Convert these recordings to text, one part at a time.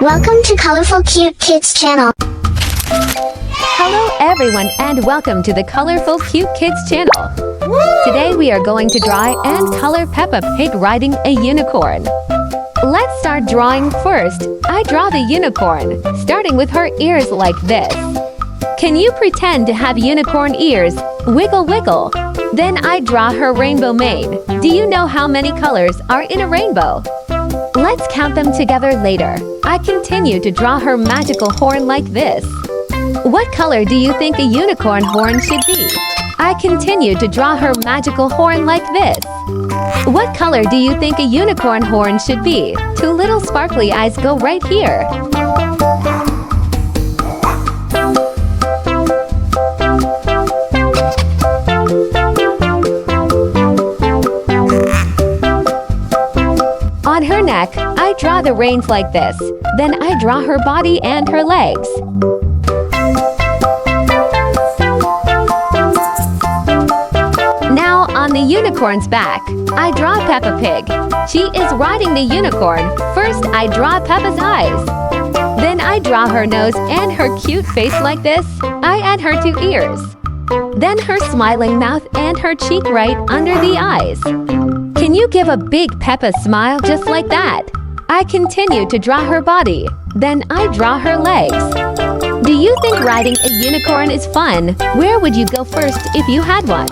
Welcome to Colorful Cute Kids channel. Hello everyone and welcome to the Colorful Cute Kids channel. Today we are going to draw and color Peppa Pig riding a unicorn. Let's start drawing first. I draw the unicorn, starting with her ears like this. Can you pretend to have unicorn ears? Wiggle wiggle. Then I draw her rainbow mane. Do you know how many colors are in a rainbow? Let's count them together later. I continue to draw her magical horn like this. What color do you think a unicorn horn should be? I continue to draw her magical horn like this. What color do you think a unicorn horn should be? Two little sparkly eyes go right here. On her neck, I draw the reins like this. Then I draw her body and her legs. Now on the unicorn's back, I draw Peppa Pig. She is riding the unicorn. First, I draw Peppa's eyes. Then I draw her nose and her cute face like this. I add her two ears. Then her smiling mouth and her cheek right under the eyes. Can you give a big Peppa smile just like that? I continue to draw her body. Then I draw her legs. Do you think riding a unicorn is fun? Where would you go first if you had one?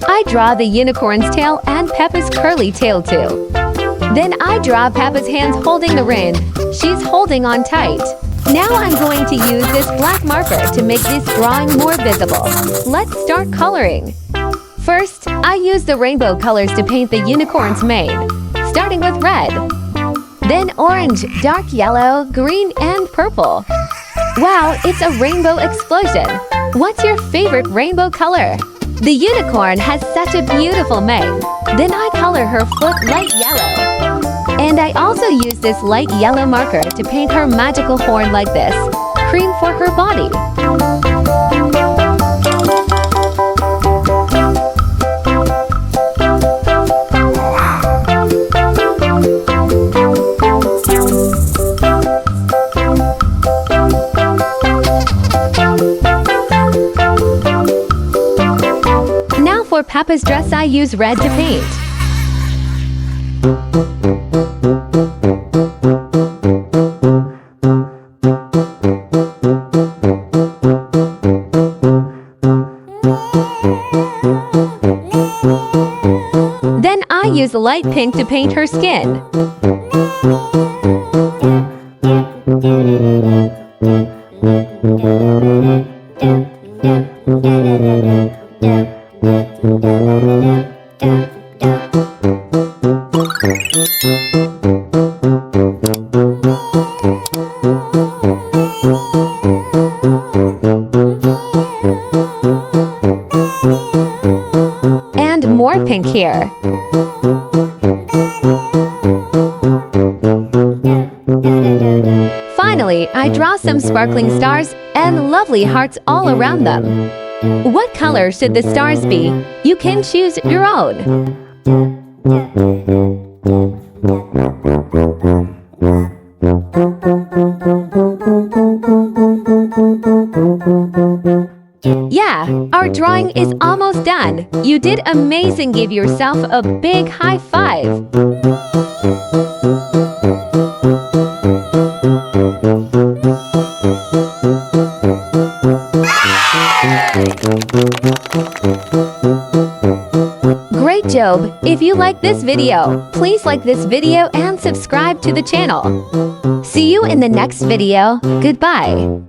I draw the unicorn's tail and Peppa's curly tail too. Then I draw Peppa's hands holding the rein. She's holding on tight. Now I'm going to use this black marker to make this drawing more visible. Let's start coloring. First, I use the rainbow colors to paint the unicorn's mane, starting with red. Then orange, dark yellow, green, and purple. Wow, it's a rainbow explosion! What's your favorite rainbow color? The unicorn has such a beautiful mane. Then I color her foot light yellow. And I also use this light yellow marker to paint her magical horn like this. Cream for her body. For Peppa's dress, I use red to paint. Then I use light pink to paint her skin. And more pink here. Finally, I draw some sparkling stars and lovely hearts all around them. What color should the stars be? You can choose your own. Yeah, our drawing is almost done. You did amazing. Give yourself a big high five. Great job! If you like this video, please like this video and subscribe to the channel. See you in the next video. Goodbye.